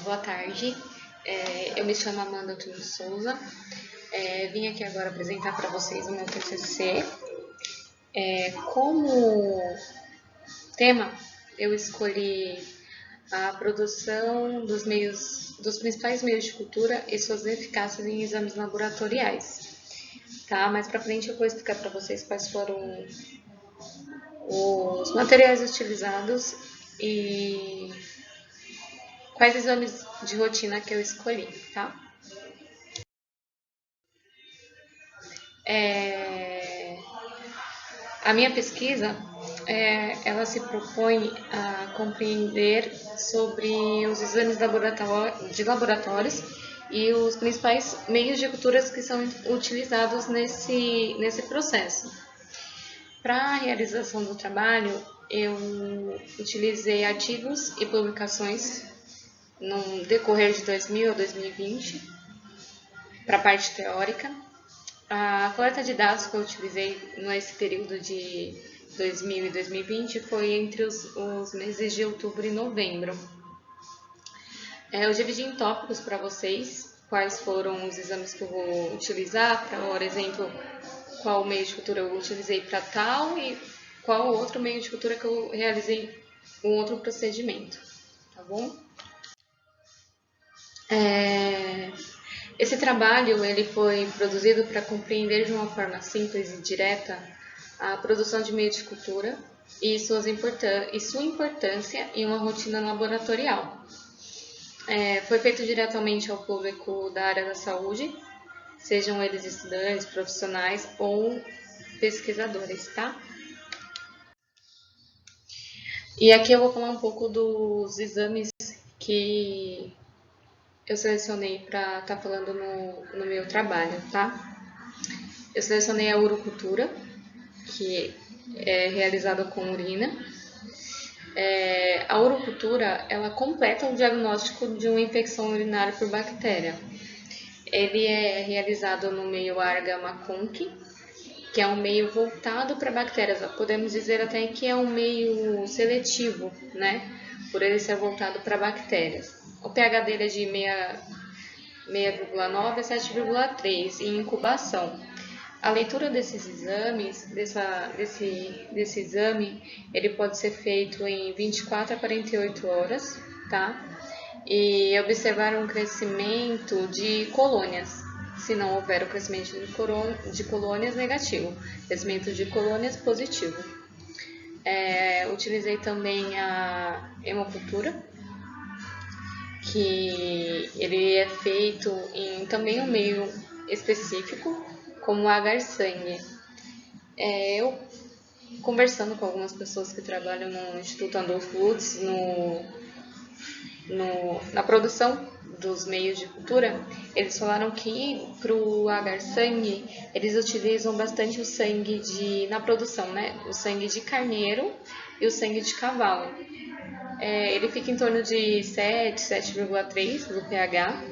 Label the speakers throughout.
Speaker 1: Boa tarde, eu me chamo Amanda Antônio Souza, vim aqui agora apresentar para vocês o meu TCC. Como tema, eu escolhi a produção dos principais meios de cultura e suas eficácias em exames laboratoriais. Tá? Mais para frente eu vou explicar para vocês quais foram os materiais utilizados e quais exames de rotina que eu escolhi, tá? A minha pesquisa, ela se propõe a compreender sobre os exames de laboratórios e os principais meios de culturas que são utilizados nesse processo. Para a realização do trabalho, eu utilizei artigos e publicações no decorrer de 2000 a 2020, para a parte teórica. A coleta de dados que eu utilizei nesse período de 2000 e 2020 foi entre os meses de outubro e novembro. Eu dividi em tópicos para vocês quais foram os exames que eu vou utilizar, por exemplo, qual meio de cultura eu utilizei para tal e qual outro meio de cultura que eu realizei um outro procedimento, tá bom? Esse trabalho ele foi produzido para compreender de uma forma simples e direta a produção de meio de cultura e sua importância em uma rotina laboratorial. Foi feito diretamente ao público da área da saúde, sejam eles estudantes, profissionais ou pesquisadores, tá? E aqui eu vou falar um pouco dos exames que eu selecionei para estar falando no meu trabalho, tá? Eu selecionei a urocultura, que é realizada com urina. A urocultura, ela completa o diagnóstico de uma infecção urinária por bactéria. Ele é realizado no meio Agar-Macconkie, que é um meio voltado para bactérias. Podemos dizer até que é um meio seletivo, né? Por ele ser voltado para bactérias. O pH dele é de 6,9 a 7,3 em incubação. A leitura desses exames, desse exame, ele pode ser feito em 24 a 48 horas, tá? E observar um crescimento de colônias. Se não houver o crescimento de colônias, negativo. Crescimento de colônias, positivo. Utilizei também a hemocultura, que ele é feito em também um meio específico, como o agar-sangue. Eu, conversando com algumas pessoas que trabalham no Instituto Adolfo Lutz, na produção dos meios de cultura, eles falaram que para o agar-sangue, eles utilizam bastante o sangue na produção, né? O sangue de carneiro e o sangue de cavalo. Ele fica em torno de 7, 7,3 do pH.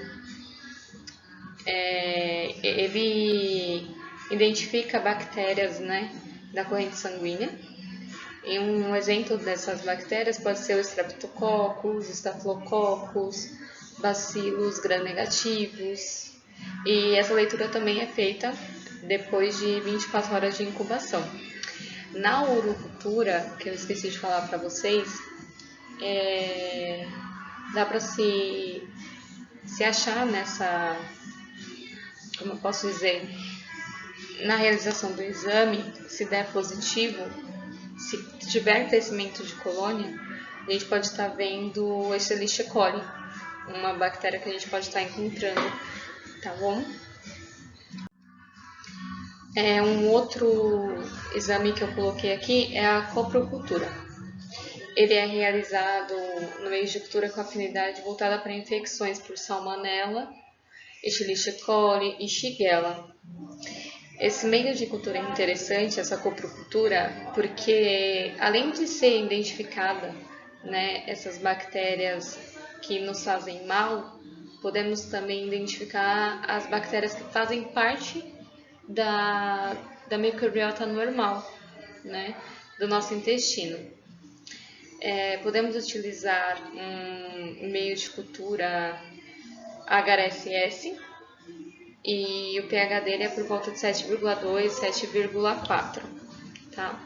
Speaker 1: Ele identifica bactérias, né, da corrente sanguínea. E um exemplo dessas bactérias pode ser o Streptococcus, Staphylococcus, bacilos gram-negativos. E essa leitura também é feita depois de 24 horas de incubação. Na urocultura, que eu esqueci de falar para vocês, dá para se achar nessa, como eu posso dizer, na realização do exame, se der positivo, se tiver crescimento de colônia, a gente pode estar vendo o Escherichia coli, uma bactéria que a gente pode estar encontrando, tá bom? Um outro exame que eu coloquei aqui é a coprocultura. Ele é realizado no meio de cultura com afinidade voltada para infecções por salmonella, Escherichia coli e Shigella. Esse meio de cultura é interessante, essa coprocultura, porque além de ser identificada, né, essas bactérias que nos fazem mal, podemos também identificar as bactérias que fazem parte da microbiota normal, né, do nosso intestino. Podemos utilizar um meio de cultura HRSS e o pH dele é por volta de 7,2, 7,4, tá?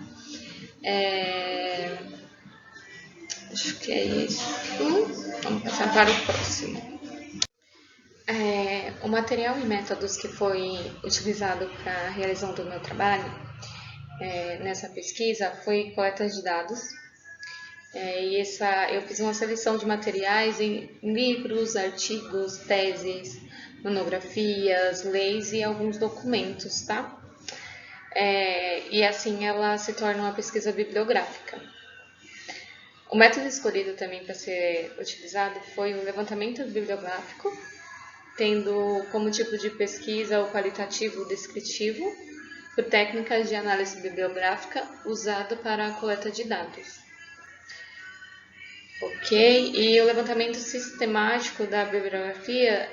Speaker 1: Acho que é isso. Vamos passar para o próximo. O material e métodos que foi utilizado para a realização do meu trabalho nessa pesquisa foi coleta de dados. Eu fiz uma seleção de materiais em livros, artigos, teses, monografias, leis e alguns documentos, tá? E assim ela se torna uma pesquisa bibliográfica. O método escolhido também para ser utilizado foi o levantamento bibliográfico, tendo como tipo de pesquisa o qualitativo descritivo, por técnicas de análise bibliográfica usado para a coleta de dados. Ok, e o levantamento sistemático da bibliografia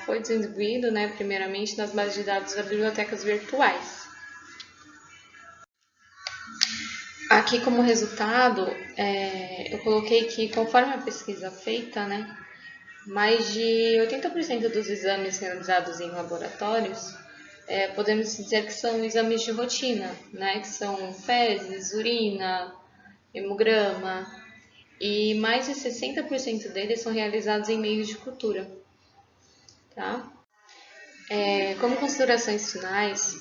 Speaker 1: foi desenvolvido, primeiramente, nas bases de dados das bibliotecas virtuais. Aqui, como resultado, eu coloquei que, conforme a pesquisa feita, mais de 80% dos exames realizados em laboratórios, podemos dizer que são exames de rotina, que são fezes, urina, hemograma, e mais de 60% deles são realizados em meios de cultura. Tá? Como considerações finais,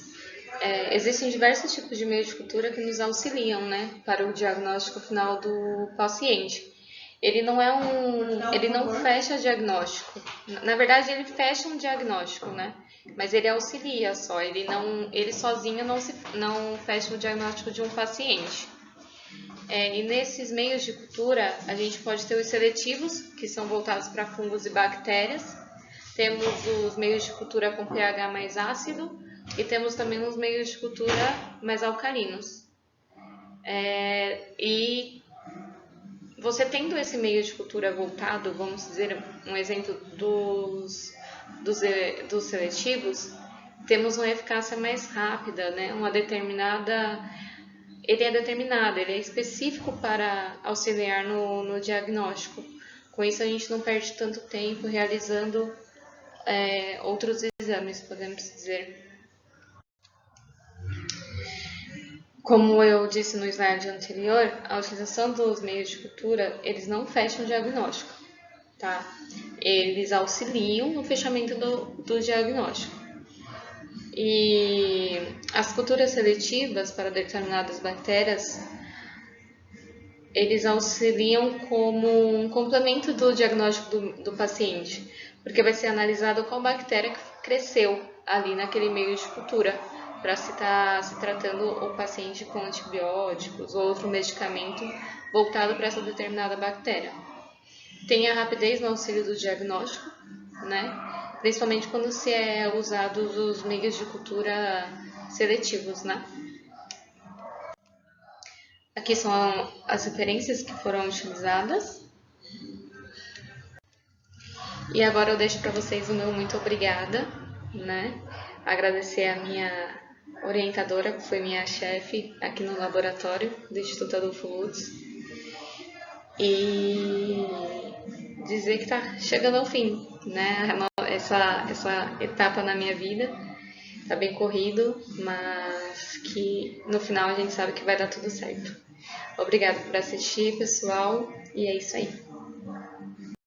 Speaker 1: existem diversos tipos de meios de cultura que nos auxiliam para o diagnóstico final do paciente. Ele não fecha diagnóstico. Na verdade, ele fecha um diagnóstico, mas ele auxilia só. Ele sozinho não fecha o diagnóstico de um paciente. E nesses meios de cultura, a gente pode ter os seletivos, que são voltados para fungos e bactérias. Temos os meios de cultura com pH mais ácido e temos também os meios de cultura mais alcalinos. E você tendo esse meio de cultura voltado, vamos dizer um exemplo dos seletivos, temos uma eficácia mais rápida, ele é específico para auxiliar no diagnóstico. Com isso, a gente não perde tanto tempo realizando outros exames, podemos dizer. Como eu disse no slide anterior, a utilização dos meios de cultura, eles não fecham o diagnóstico, tá? Eles auxiliam no fechamento do diagnóstico. E as culturas seletivas para determinadas bactérias, eles auxiliam como um complemento do diagnóstico do paciente, porque vai ser analisado qual bactéria que cresceu ali naquele meio de cultura, para se estar se tratando o paciente com antibióticos ou outro medicamento voltado para essa determinada bactéria. Tem a rapidez no auxílio do diagnóstico, principalmente quando se é usado os meios de cultura seletivos, Aqui são as referências que foram utilizadas. E agora eu deixo para vocês o meu muito obrigada, Agradecer a minha orientadora, que foi minha chefe aqui no laboratório do Instituto Adolfo Lutz. E dizer que está chegando ao fim, Essa etapa na minha vida. Tá bem corrido, mas que no final a gente sabe que vai dar tudo certo. Obrigada por assistir, pessoal, e é isso aí.